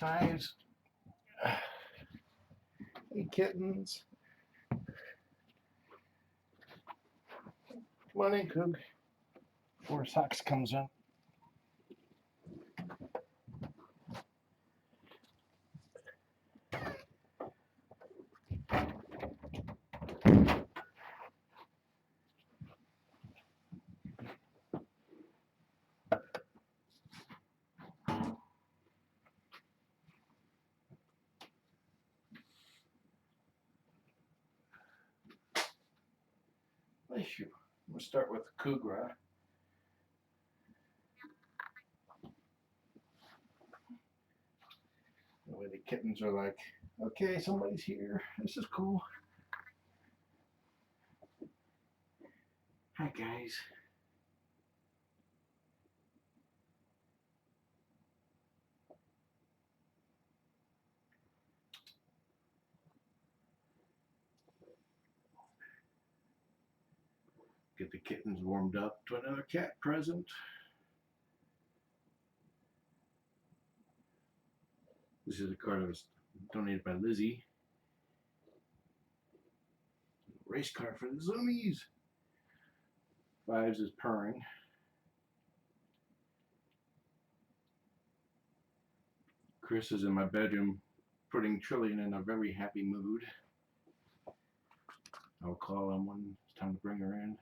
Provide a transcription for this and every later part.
Fives. Hey, kittens. Come on in, Coog. Before Socks comes up. Bless you. We'll start with Kougra. The way the kittens are like, okay, somebody's here. This is cool. Hi, guys. Get the kittens warmed up to another cat present. This is a card that was donated by Lizzie. Race car for the Zoomies. Fives is purring. Chris is in my bedroom putting Trillian in a very happy mood. I'll call him when it's time to bring her in.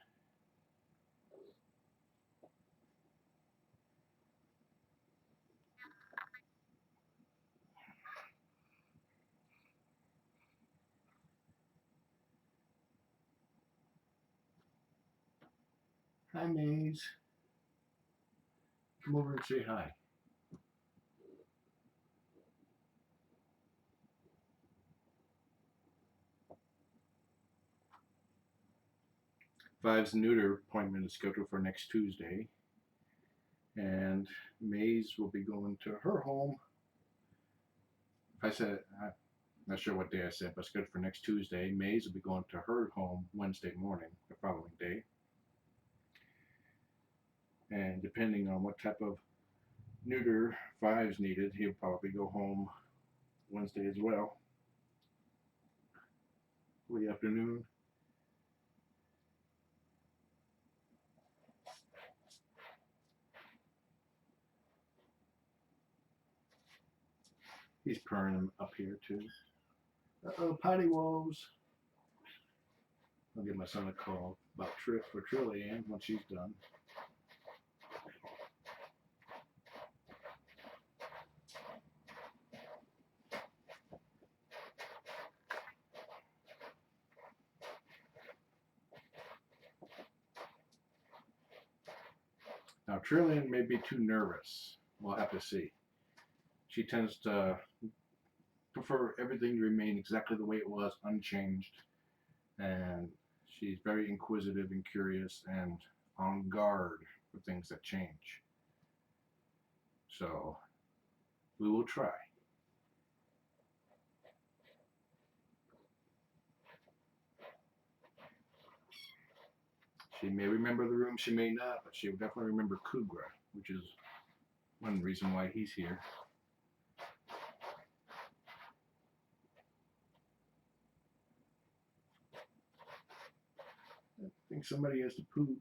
Hi, Maze. Come over and say hi. Five's neuter appointment is scheduled for next Tuesday. And Maze will be going to her home. I said, I'm not sure what day I said, but scheduled for next Tuesday. Maze will be going to her home Wednesday morning, the following day. And depending on what type of neuter Five's needed, he'll probably go home Wednesday as well. Good afternoon. He's purring him up here too. Uh-oh, potty woes. I'll give my son a call about trip for Trillian when she's done. Now Trillian may be too nervous. We'll have to see. She tends to prefer everything to remain exactly the way it was, unchanged. And she's very inquisitive and curious and on guard for things that change. So we will try. She may remember the room, she may not, but she will definitely remember Kougra, which is one reason why he's here. I think somebody has to poop.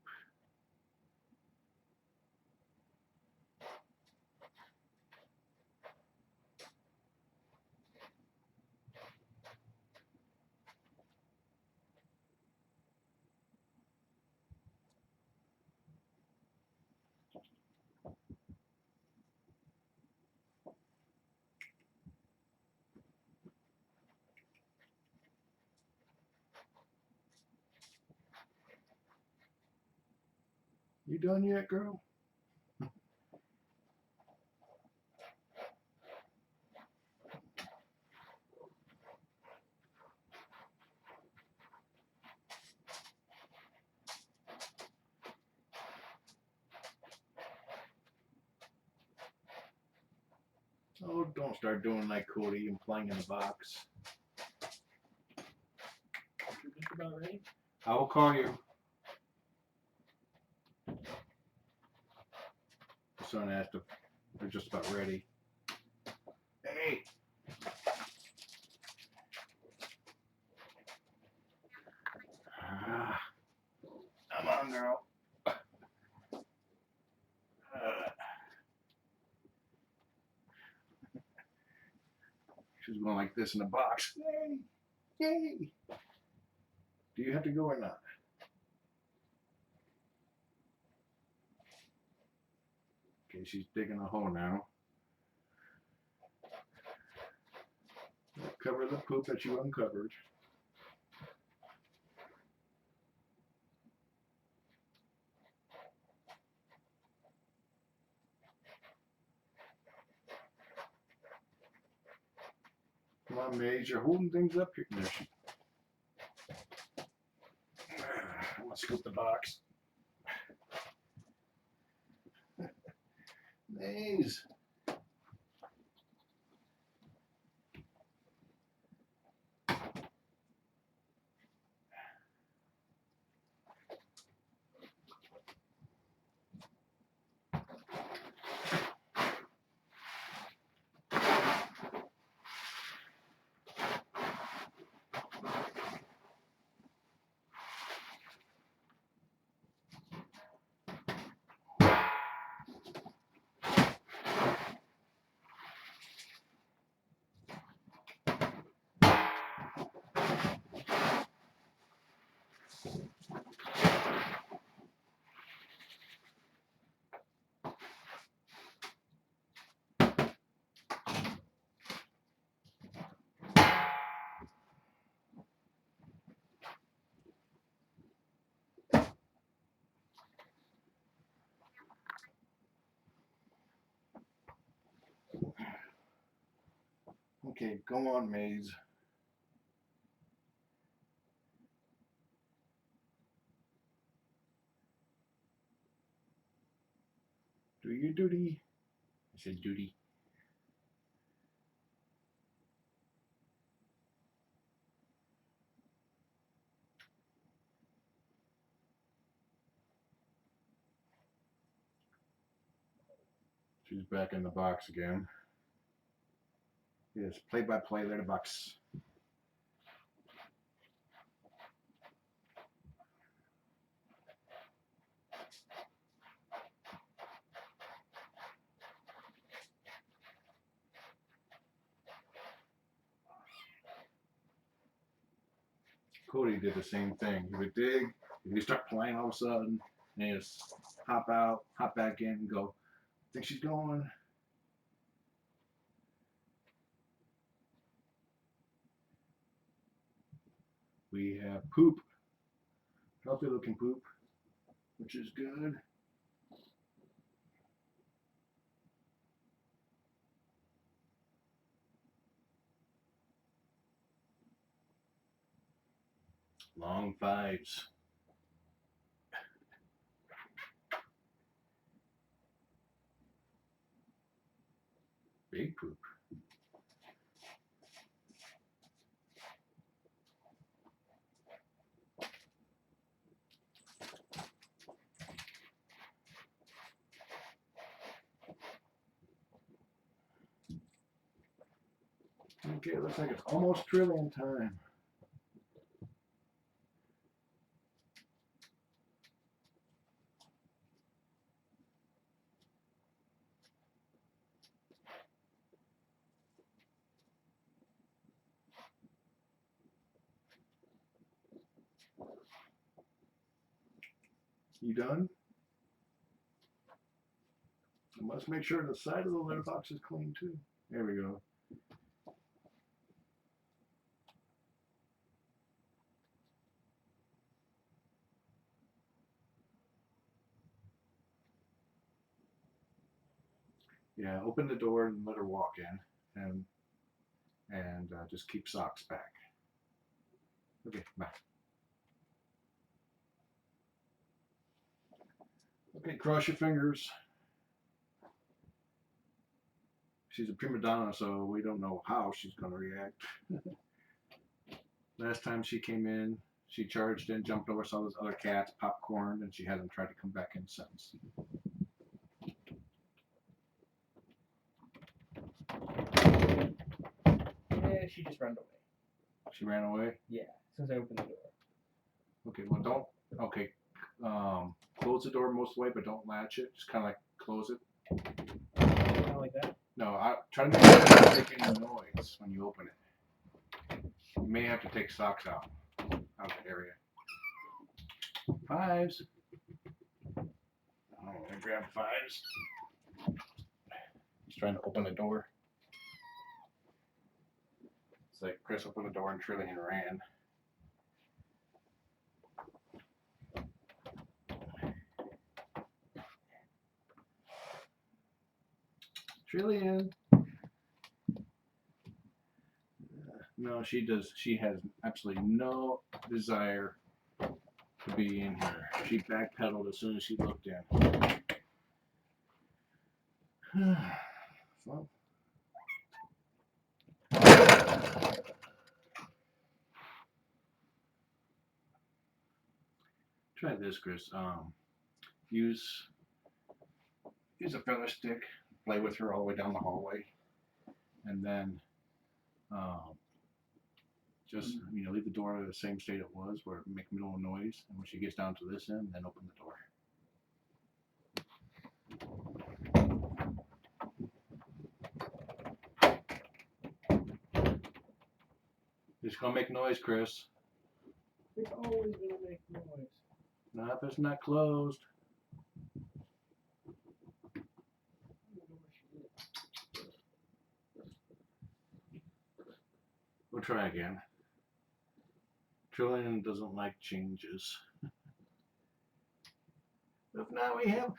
You done yet, girl? Oh, don't start doing like Cody and playing in the box. You're just about ready? I will call you. My son asked if they're just about ready. Hey. Ah, come on, girl. She's going like this in the box. Yay! Yay! Do you have to go or not? Okay, she's digging a hole now. Cover the poop that you uncovered. Come on, Maze, you're holding things up here. There she... I'm gonna scoop the box. Maze. Okay, go on, Maze. Do your duty. I said duty. She's back in the box again. Yes, play-by-play litter box. Cody did the same thing. He would dig, he'd start playing all of a sudden, and he'd just hop out, hop back in, and go, I think she's going. We have poop, healthy looking poop, which is good. Long fives. Big poop. Okay, looks like it's almost trillion time. You done? I must make sure the side of the litter box is clean too. There we go. Yeah, open the door and let her walk in, and just keep socks back. Okay, bye. Okay, cross your fingers. She's a prima donna, so we don't know how she's going to react. Last time she came in, she charged in, jumped over some of those other cats, popcorn, and she hasn't tried to come back in since. think she just ran away. She ran away? Yeah, since I opened the door. Okay, well don't, okay, close the door most of the way, but don't latch it. Just kind of like close it. Not like that? No, I try to make sure it doesn't make any noise when you open it. You may have to take socks out of the area. Fives. Oh, I grab fives. He's trying to open the door. It's like Chris opened the door and Trillian ran. Trillian. No, she does. She has absolutely no desire to be in here. She backpedaled as soon as she looked in. So, try this, Chris. Use a feather stick. Play with her all the way down the hallway, and then just leave the door in the same state it was, where it make no noise. And when she gets down to this end, then open the door. It's gonna make noise, Chris. It's always gonna make noise. Not if it's not closed. We'll try again. Trillian doesn't like changes. But now we have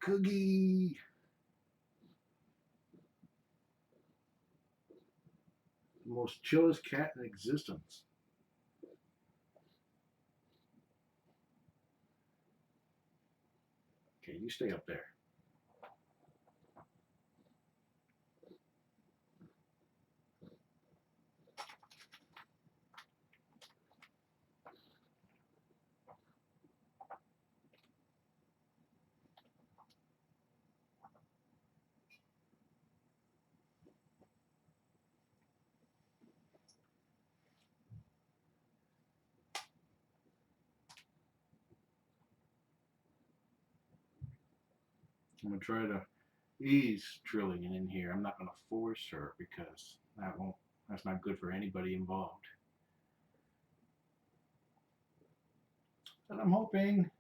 Kougra. The most chillest cat in existence. Okay, you stay up there. I'm gonna try to ease Trillian in here. I'm not gonna force her because that's not good for anybody involved. And I'm hoping.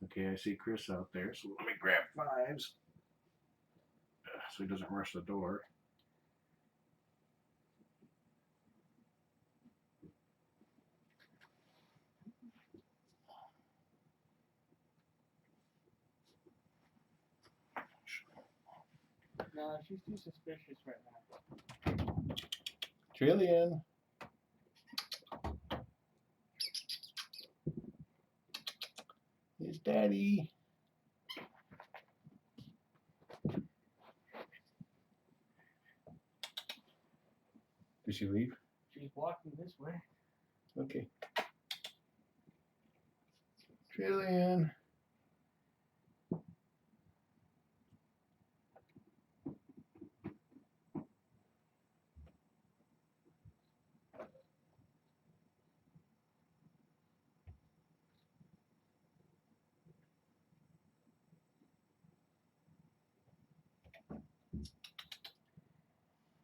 Okay, I see Chris out there, so let me grab fives so he doesn't rush the door. No, she's too suspicious right now. Trillian. It's Daddy. Did she leave? She's walking this way. Okay. Trillian.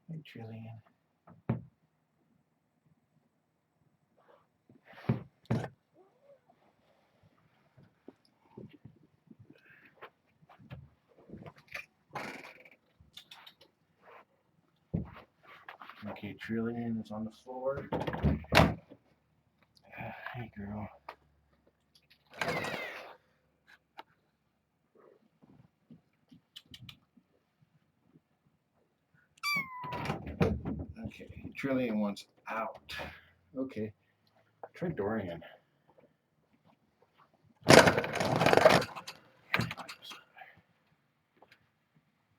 Hey, Trillian. Okay, Trillian is on the floor. Hey, girl. Okay, Trillian wants out. Okay, try Dorian.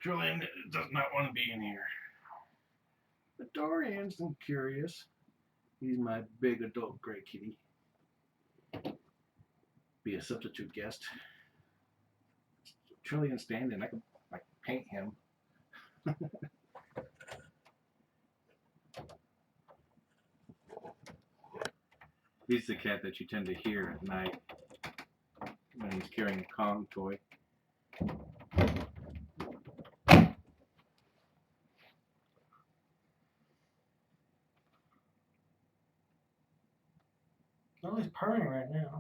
Trillian does not want to be in here. But Dorian's curious. He's my big adult gray kitty. Be a substitute guest. Trillian standing, I could like paint him. He's the cat that you tend to hear at night when he's carrying a Kong toy. Oh, he's purring right now.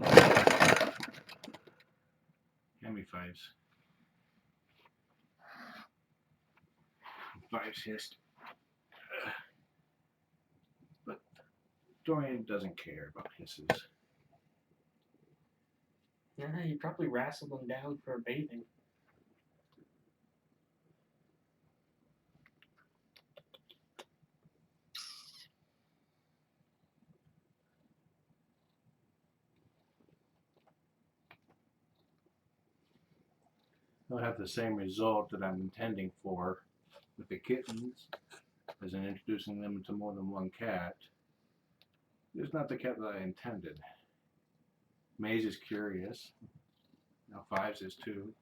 Hand me Fives. Fives hissed. But Dorian doesn't care about hisses. Yeah, he probably wrestled him down for bathing. He'll have the same result that I'm intending for with the kittens, as in introducing them to more than one cat. It's not the cat that I intended. Maze is curious. Now Fives is too.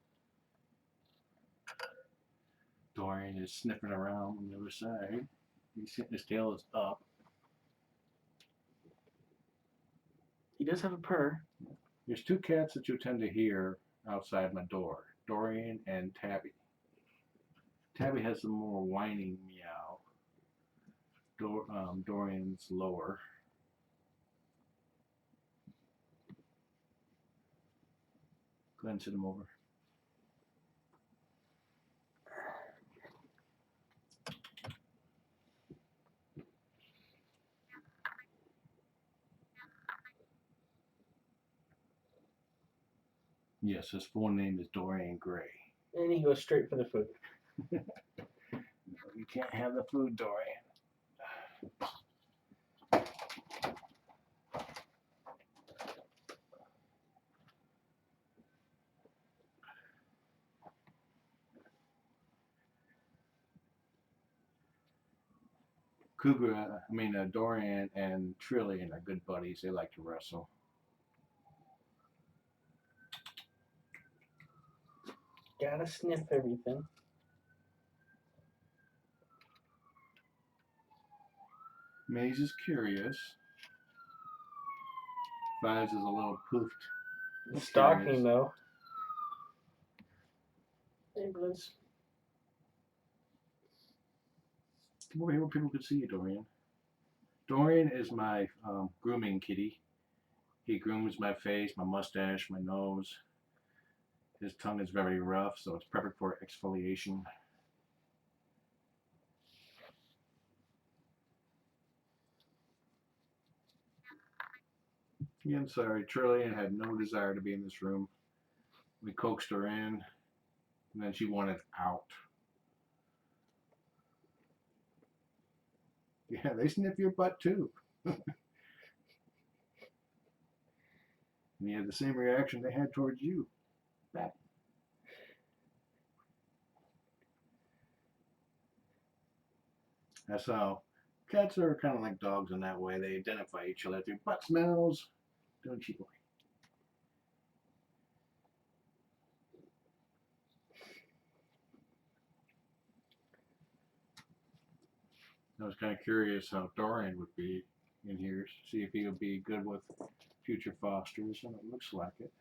Dorian is sniffing around on the other side. His tail is up. He does have a purr. There's two cats that you tend to hear outside my door. Dorian and Tabby. Tabby has a more whining meow. Dorian's lower. Go ahead and sit him over. Yes, his full name is Dorian Gray. And he goes straight for the food. No, you can't have the food, Dorian. Kougra, Dorian and Trillian are good buddies. They like to wrestle. Gotta sniff everything. Maze is curious. Fives is a little poofed. Stalking though. Ambulance. Come over here where people could see you, Dorian. Dorian is my grooming kitty. He grooms my face, my mustache, my nose. His tongue is very rough, so it's perfect for exfoliation. Yeah, I'm sorry. Trillian had no desire to be in this room. We coaxed her in, and then she wanted out. Yeah, they sniff your butt too. And you had the same reaction they had towards you. Back. That's how cats are kind of like dogs in that way. They identify each other through butt smells, don't you? I was kind of curious how Dorian would be in here, see if he would be good with future fosters, and it looks like it.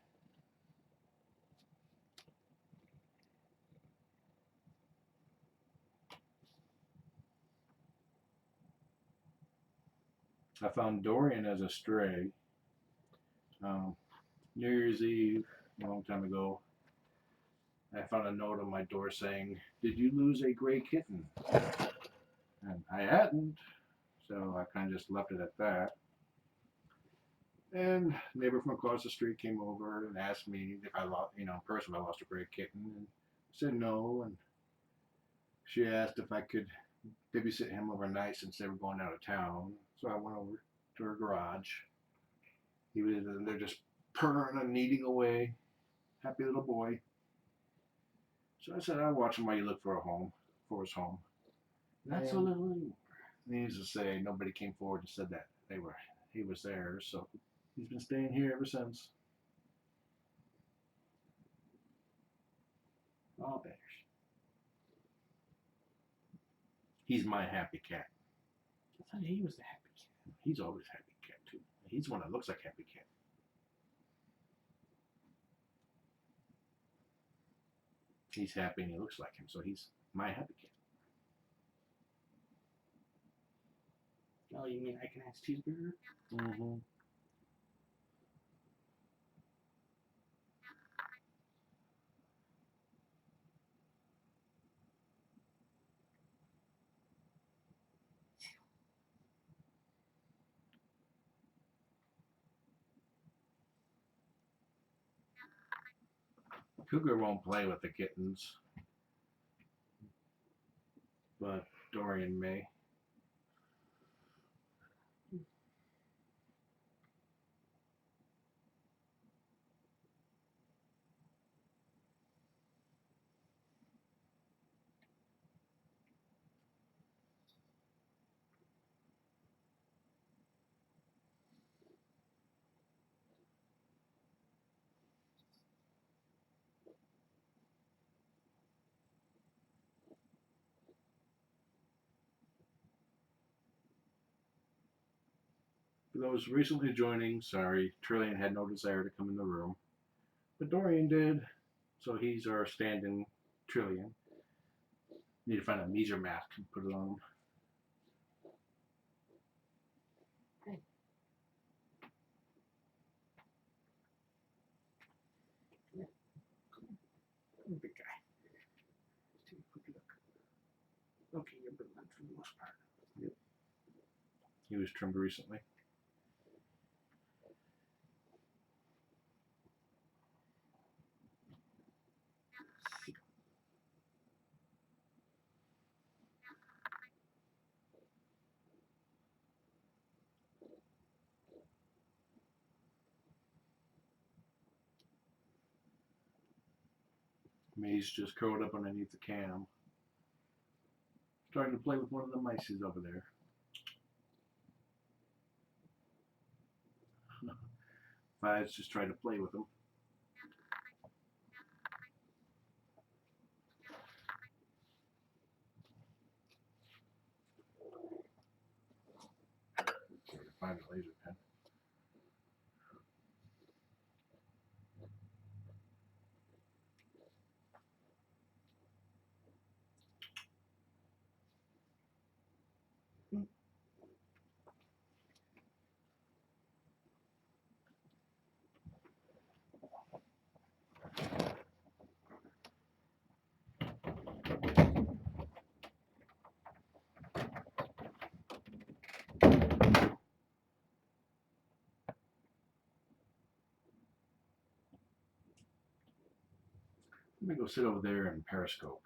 I found Dorian as a stray. New Year's Eve, a long time ago, I found a note on my door saying, "Did you lose a gray kitten?" And I hadn't, so I kind of just left it at that. And a neighbor from across the street came over and asked me if I lost, in person, if I lost a gray kitten, and I said no. And she asked if I could babysit him overnight since they were going out of town. So I went over to her garage. He was in there just purring and kneading away, happy little boy. So I said, I'll watch him while you look for a home, for his home. Not so little anymore. Needless to say, nobody came forward and said that he was there. So he's been staying here ever since. All bears. He's my happy cat. I thought he was the happy cat. He's always happy cat too. He's the one that looks like Happy Cat. He's happy and he looks like him, so he's my Happy Cat. Oh, you mean I can ask Cheeseburger? Mm-hmm. Kougra won't play with the kittens, but Dorian may. For those recently joining, sorry, Trillian had no desire to come in the room, but Dorian did, so he's our stand-in Trillian. Need to find a Measer mask and put it on him. Big guy. Let's take a quick look. Okay, you're brilliant for the most part. Yep. He was trimmed recently. May's just curled up underneath the cam. Starting to play with one of the mices over there. Five's just trying to play with him. Find a laser pen. Let me go sit over there and periscope.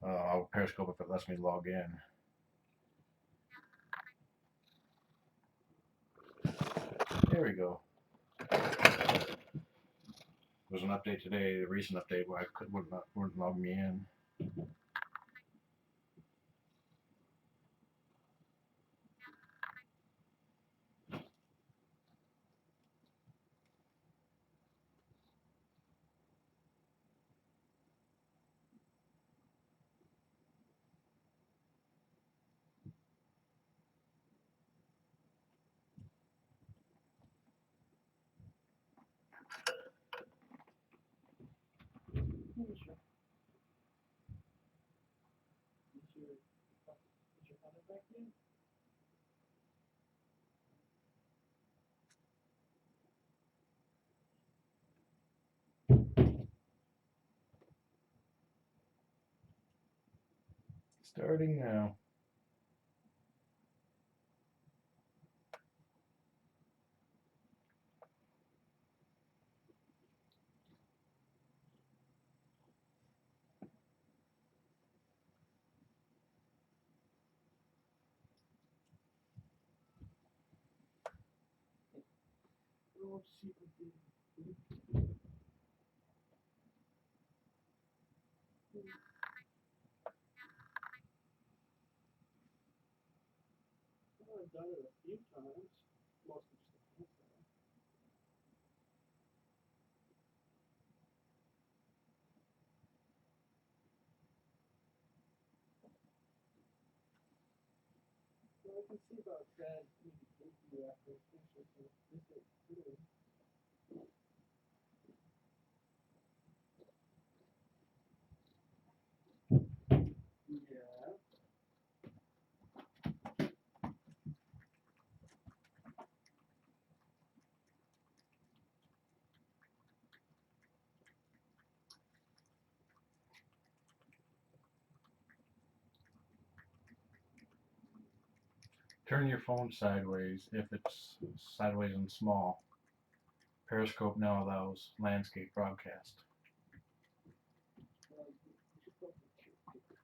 I'll periscope if it lets me log in. There we go. There's an update today, a recent update where wouldn't log me in. Starting now. Oh, see what they Well, I've done it a few times. Mostly just a handful. Well, I can see about that maybe maybe after I finish this visit too. Yeah. Turn your phone sideways if it's sideways and small. Periscope now allows landscape broadcast. Well, you should probably check it.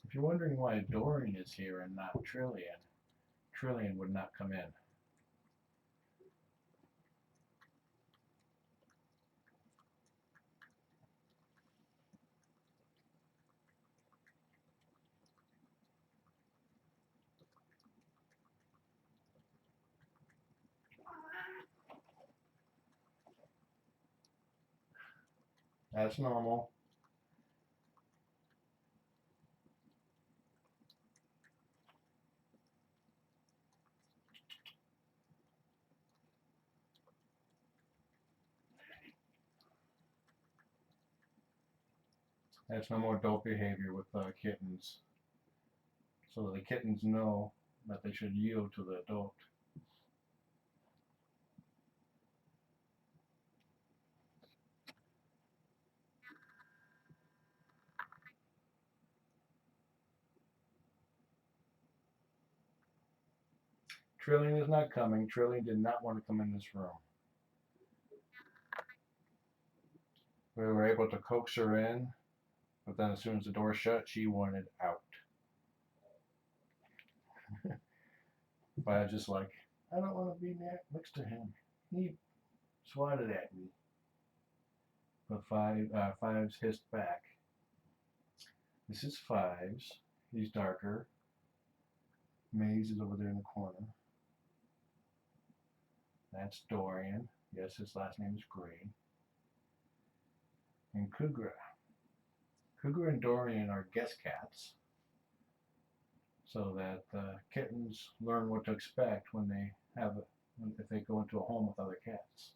If you're wondering why Dorian is here and not Trillian, Trillian would not come in. That's normal. That's no more adult behavior with kittens. So the kittens know that they should yield to the adult. Trillian is not coming. Trillian did not want to come in this room. We were able to coax her in, but then as soon as the door shut, she wanted out. But I was just like, I don't want to be next to him. He swatted at me. But Fives hissed back. This is Fives. He's darker. Maze is over there in the corner. That's Dorian. Yes, his last name is Gray. And Kougra. Kougra and Dorian are guest cats, so that kittens learn what to expect when they if they go into a home with other cats.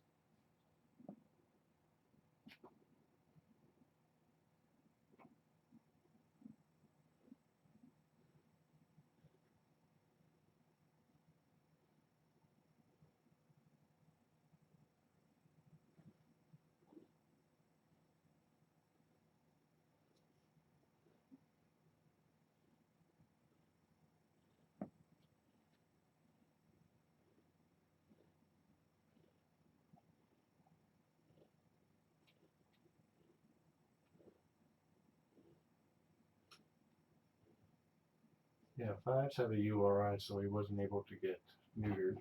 Yeah, Fives have a URI, so he wasn't able to get neutered.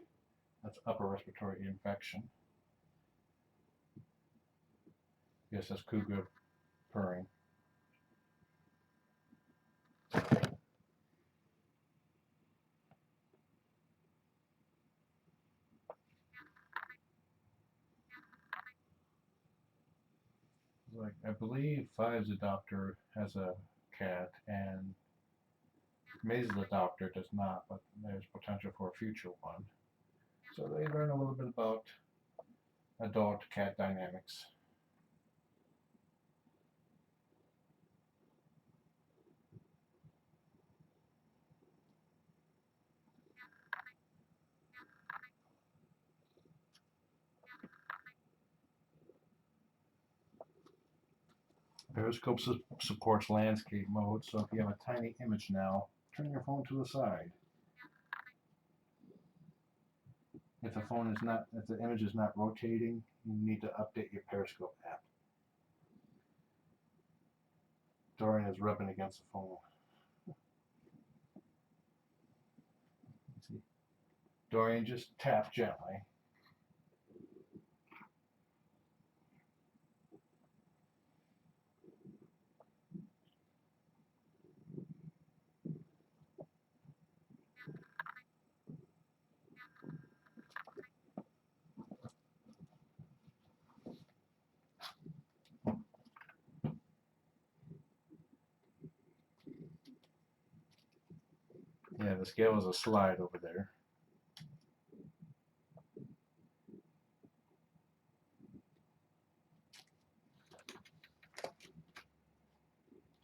That's upper respiratory infection. Yes, that's Kougra purring. Like I believe Fives adopter has a cat, and Maze's adopter does not, but there's potential for a future one. So they learn a little bit about adult cat dynamics. Periscope supports landscape mode, so if you have a tiny image now, turn your phone to the side. If the image is not rotating, you need to update your Periscope app. Dorian is rubbing against the phone. Dorian, just tap gently. Yeah, the scale is a slide over there.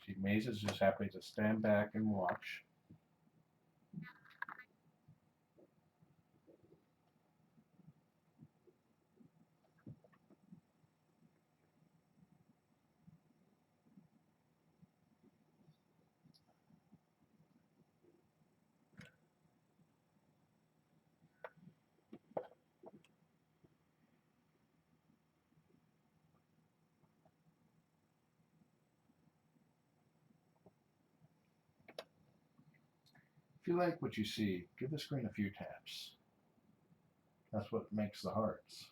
See, Maze is just happy to stand back and watch. If you like what you see, give the screen a few taps. That's what makes the hearts.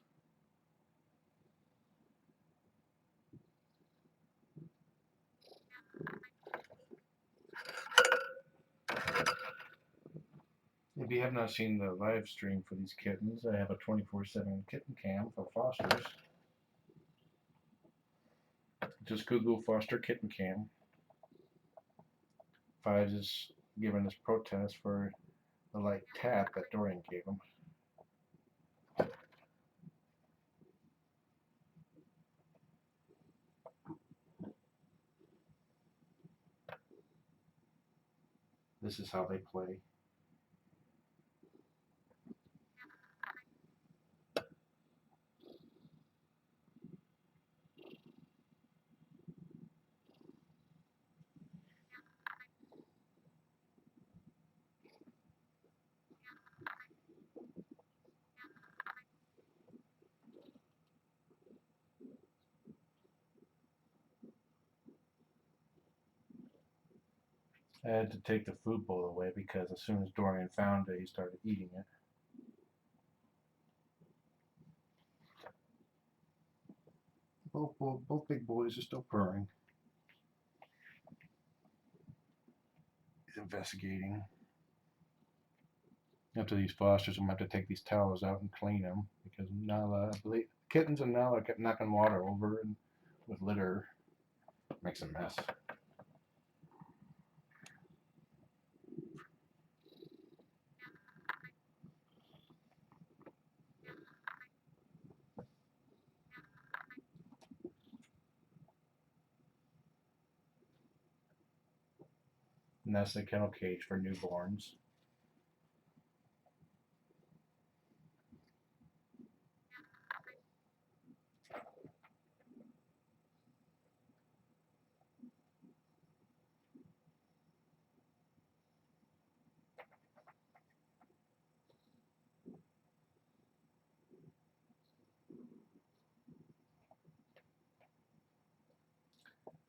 If you have not seen the live stream for these kittens, I have a 24/7 kitten cam for fosters. Just Google foster kitten cam. Fives is giving us protest for the light tap that Dorian gave him. This is how they play. I had to take the food bowl away because as soon as Dorian found it, he started eating it. Both big boys are still purring. He's investigating. After these fosters, I'm going to have to take these towels out and clean them because Nala, kittens and Nala kept knocking water over and with litter. Makes a mess. And that's the kennel cage for newborns.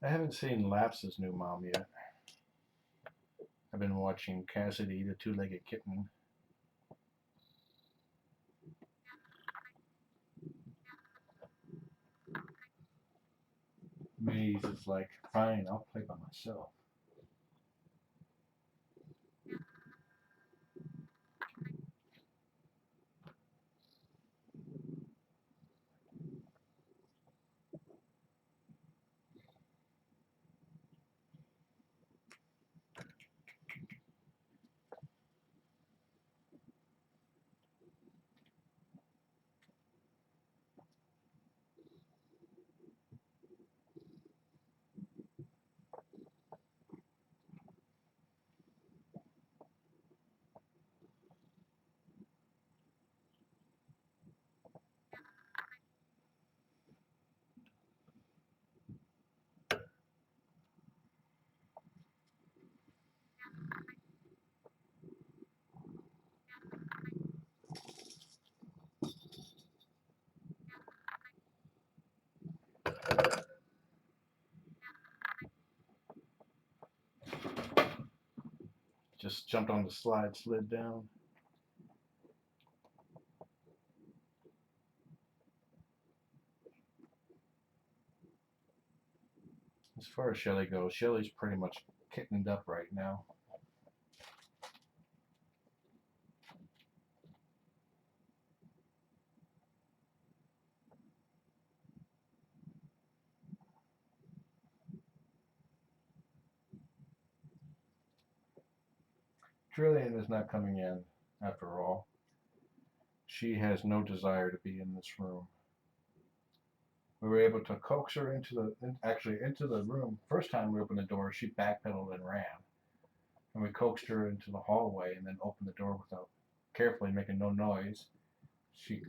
I haven't seen Laps's new mom yet. I've been watching Cassidy, the two-legged kitten. Maze is like, fine, I'll play by myself. Just jumped on the slide, slid down. As far as Shelly goes, Shelly's pretty much kittened up right now. Dorian is not coming in after all. She has no desire to be in this room. We were able to coax her into the room. First time we opened the door, she backpedaled and ran. And we coaxed her into the hallway and then opened the door without carefully making no noise. She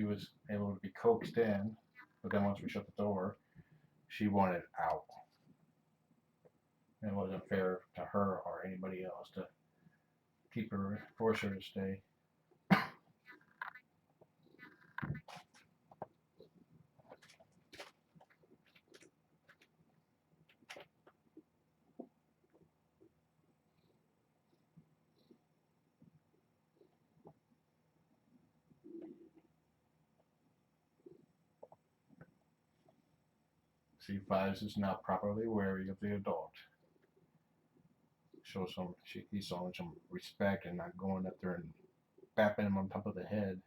was able to be coaxed in, but then once we shut the door, she wanted out. And it wasn't fair to her or anybody else to force her to stay. C5 is now properly wary of the adult. He's showing some respect and not going up there and bapping him on top of the head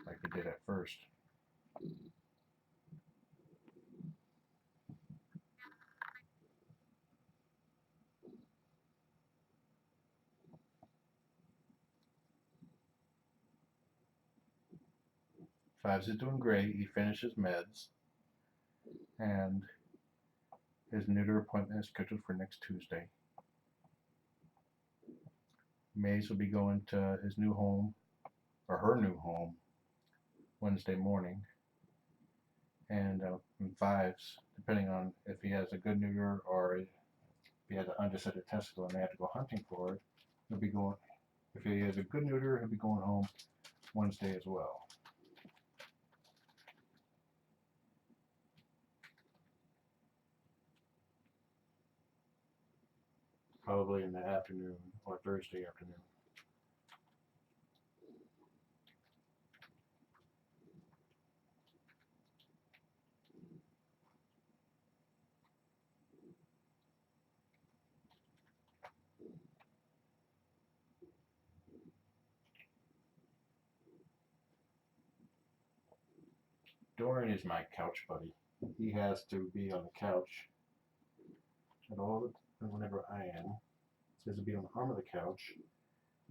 like they did at first. Fives is doing great. He finished his meds, and his neuter appointment is scheduled for next Tuesday. Maze will be going to his new home, or her new home, Wednesday morning. And Fives, depending on if he has a good neuter or if he has an undecided testicle and they have to go hunting for it, he'll be going. If he has a good neuter, he'll be going home Wednesday as well. Probably in the afternoon or Thursday afternoon. Dorian is my couch buddy. He has to be on the couch at all whenever I am. He has to be on the arm of the couch,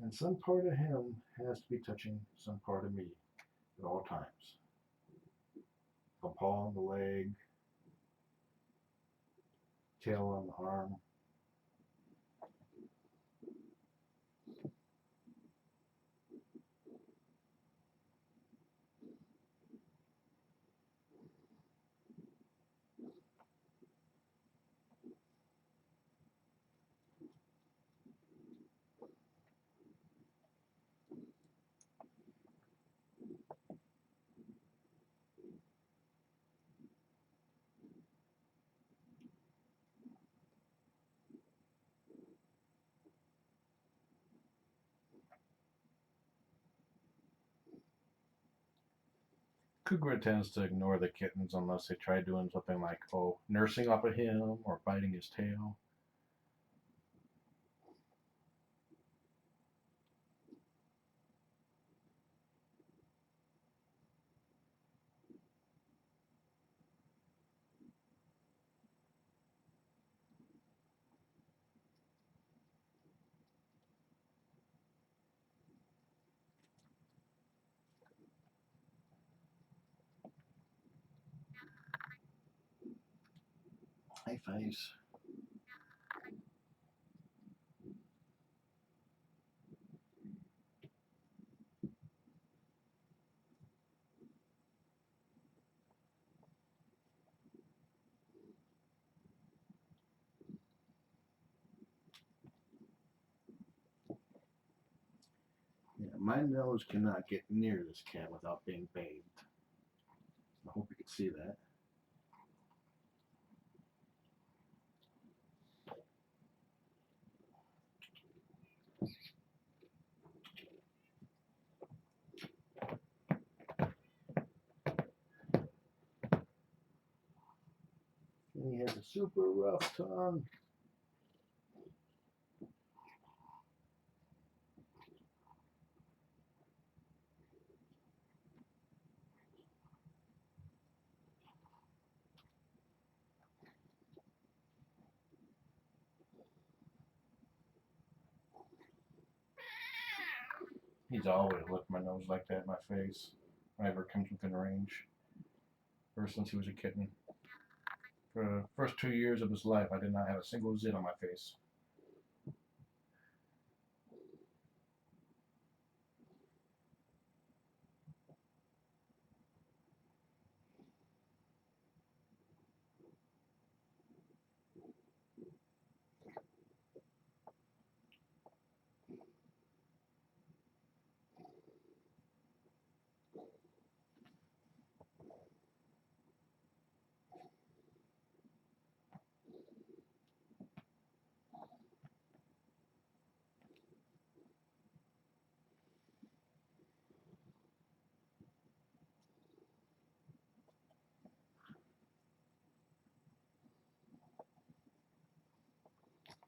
and some part of him has to be touching some part of me at all times. A paw on the leg, tail on the arm. Kougra tends to ignore the kittens unless they try doing something like, nursing off of him or biting his tail. High fives. Yeah, my nose cannot get near this cat without being bathed. I hope you can see that. a super rough tongue. He's always licked my nose like that in my face whenever it comes within range. Ever since he was a kitten. For the first 2 years of his life, I did not have a single zit on my face.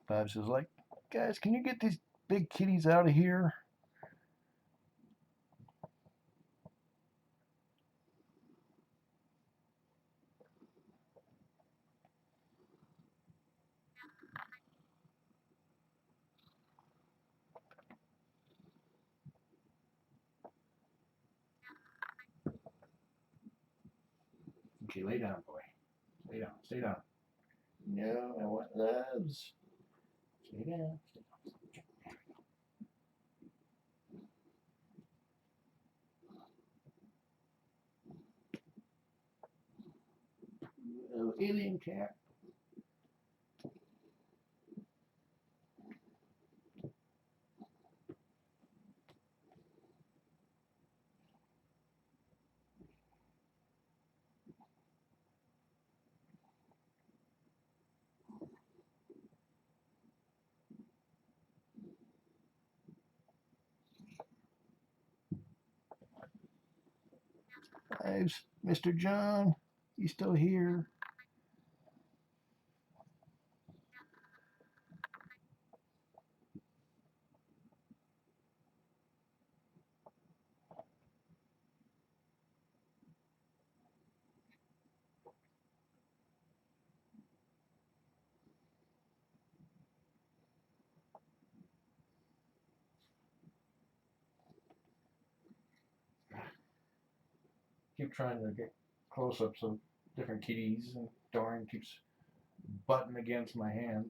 Babs is like, guys, can you get these big kitties out of here? Okay, lay down, boy. Lay down. Stay down. No, I want loves. Stay down. Stay down. Oh, alien cat. Babs, Mr. John, you still here? Keep trying to get close-ups of different kitties, and Dorian keeps butting against my hand.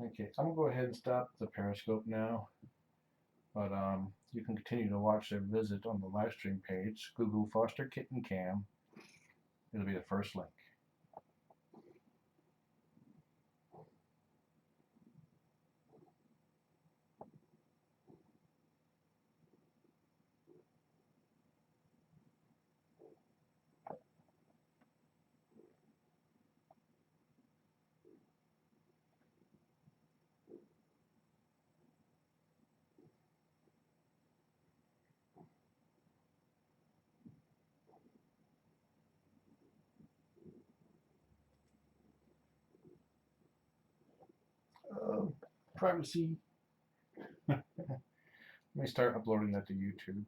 Okay, I'm gonna go ahead and stop the Periscope now, but you can continue to watch their visit on the live stream page. Google Foster Kitten Cam. It'll be the first link. Privacy. Let me start uploading that to YouTube.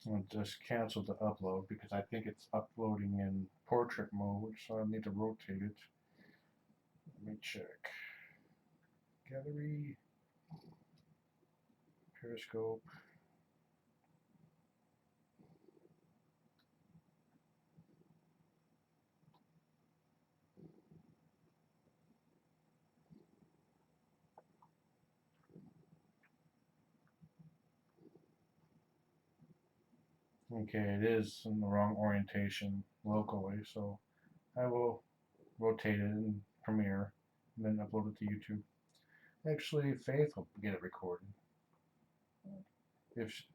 I'll just cancel the upload because I think it's uploading in portrait mode, so I need to rotate it. Let me check. Gallery, Periscope. Okay, it is in the wrong orientation locally, so I will rotate it in Premiere and then upload it to YouTube. Actually, Faith will get it recorded.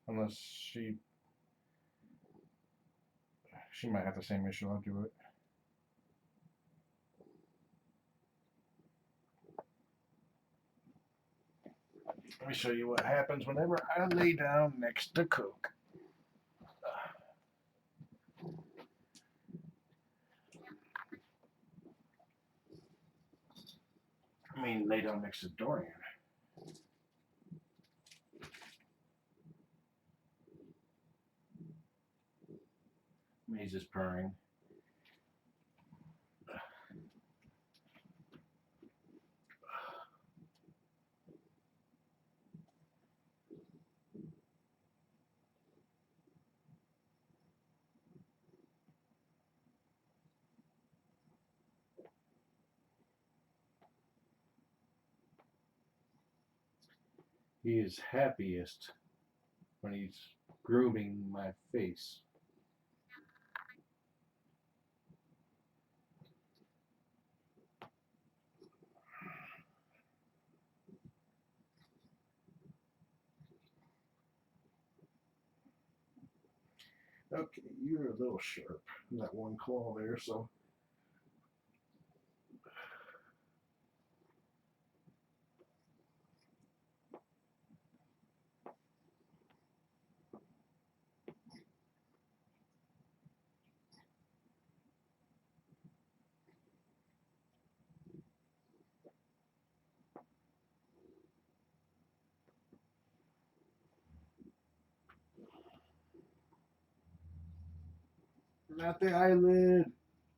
Unless she might have the same issue. I'll do it. Let me show you what happens whenever I lay down next to Coke. I mean, lay down next to Dorian. He's just purring. He is happiest when he's grooming my face. Okay, you're a little sharp. That one claw there, so. Not the eyelid.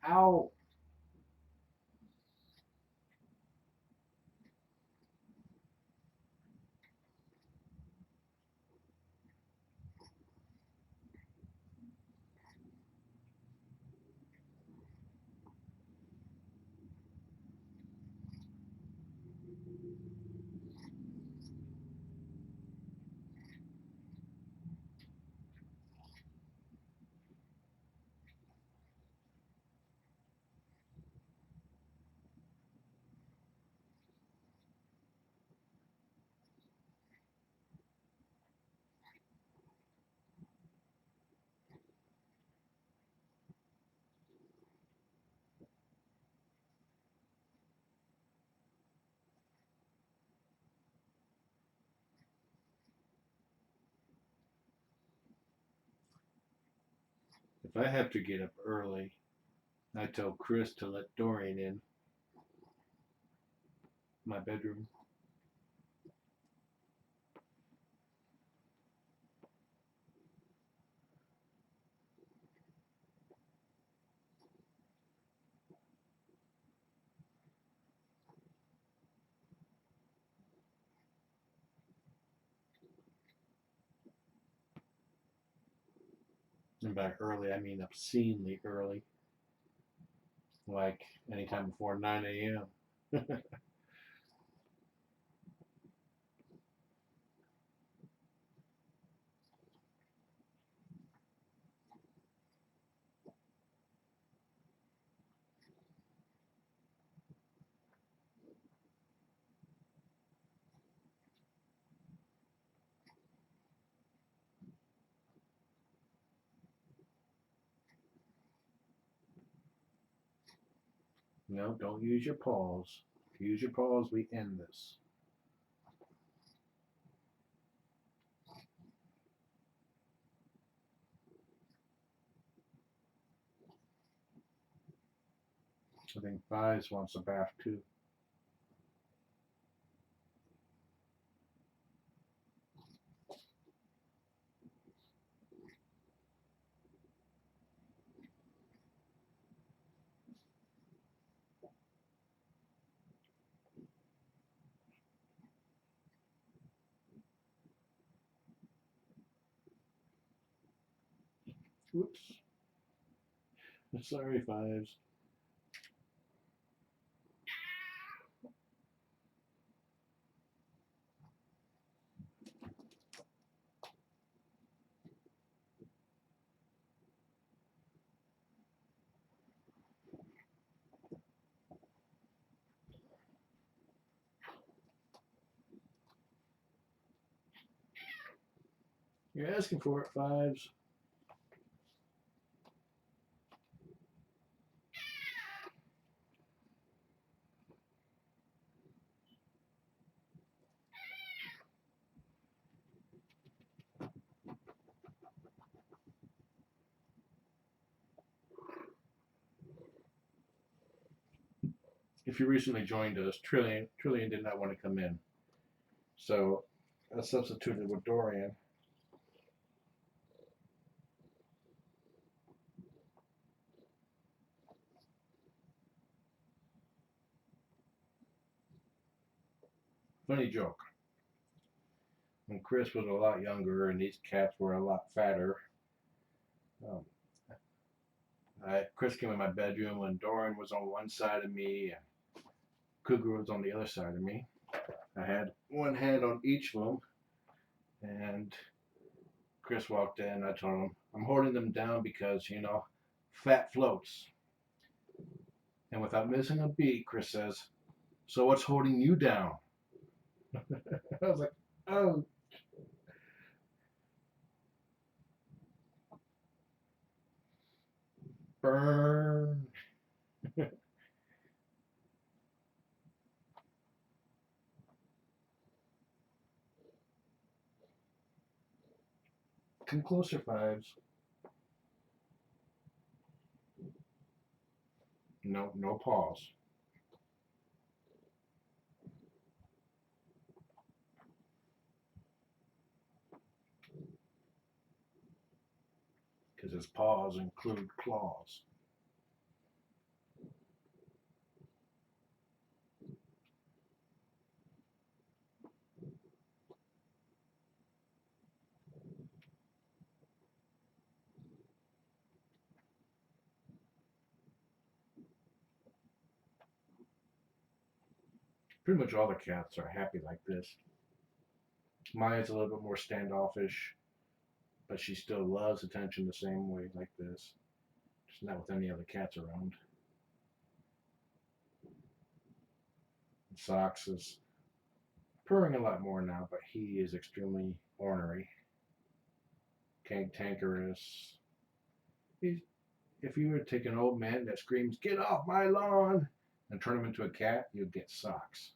Ow. If I have to get up early, I tell Chris to let Dorian in my bedroom. And by early, I mean obscenely early. Like anytime before 9 a.m. No, don't use your paws. If you use your paws, we end this. I think Fives wants a bath too. Whoops. Sorry, Fives. You're asking for it, Fives. If you recently joined us, Trillian did not want to come in. So I substituted with Dorian. Funny joke. When Chris was a lot younger and these cats were a lot fatter, um, Chris came in my bedroom when Dorian was on one side of me and Kougra was on the other side of me. I had one hand on each of them, and Chris walked in. I told him, I'm holding them down because, fat floats. And without missing a beat, Chris says, so what's holding you down? I was like, oh. Burn. Come closer, Fives. No, no pause. Because his paws include claws. Pretty much all the cats are happy like this. Maya's a little bit more standoffish, but she still loves attention the same way like this. Just not with any other cats around. And Socks is purring a lot more now, but he is extremely ornery. Cantankerous. He's, if you were to take an old man that screams, get off my lawn, and turn him into a cat, you'd get Socks.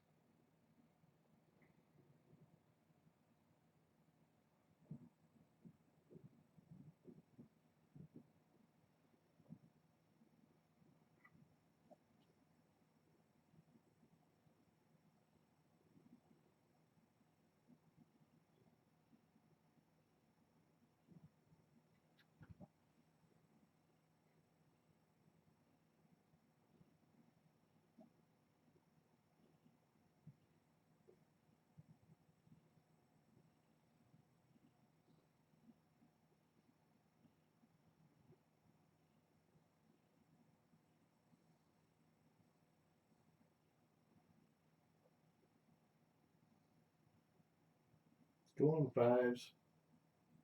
Go on, Fives.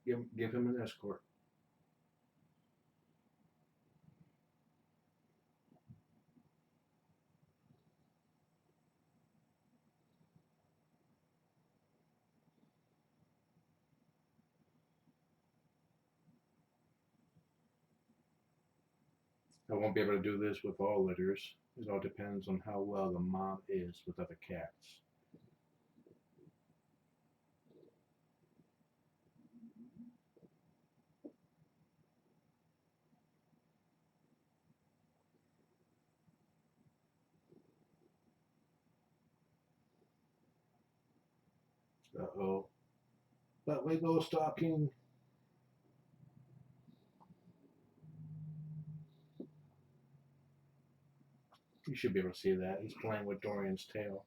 Give him an escort. I won't be able to do this with all litters. It all depends on how well the mom is with other cats. Uh-oh. But we go stalking. You should be able to see that. He's playing with Dorian's tail.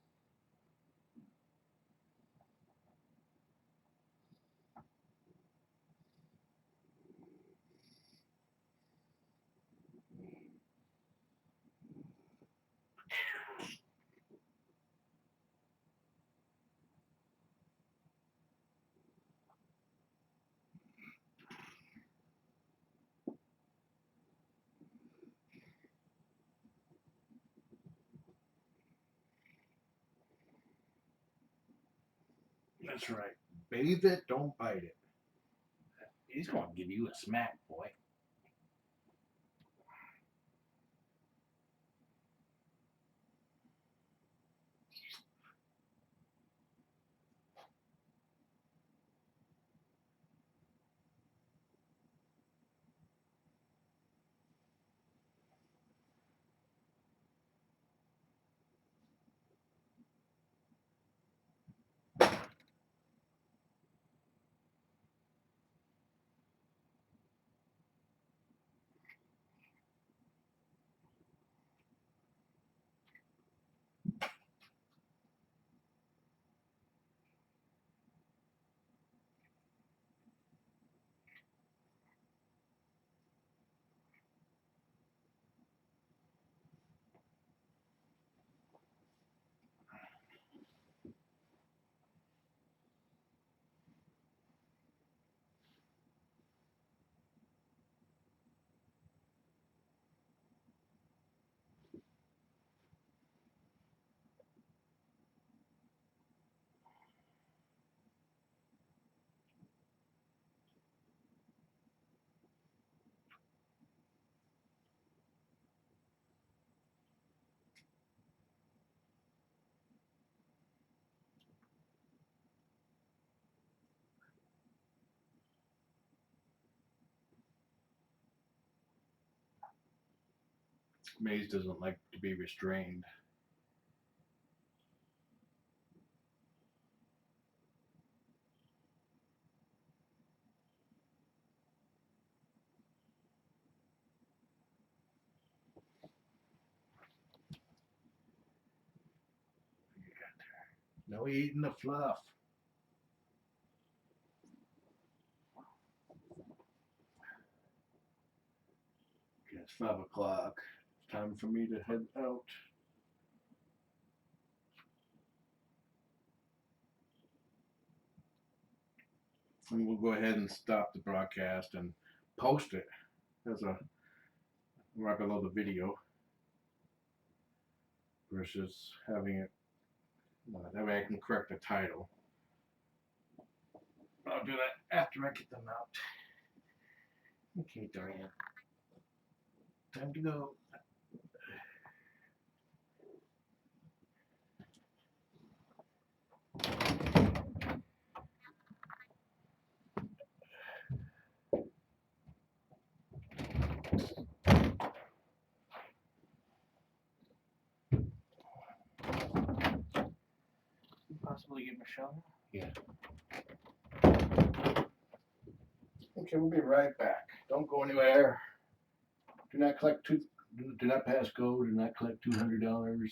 That's right. Bathe it, don't bite it. He's going to give you a smack, boy. Maze doesn't like to be restrained. No eating the fluff. Okay, it's 5 o'clock. It's time for me to head out. And we'll go ahead and stop the broadcast and post it as a right below the video versus having it. That way I can correct the title. I'll do that after I get them out. Okay, Dorian. Time to go. Possibly give him a shower. Yeah. Okay, we'll be right back. Don't go anywhere. Do not collect do not pass go. Do not collect $200.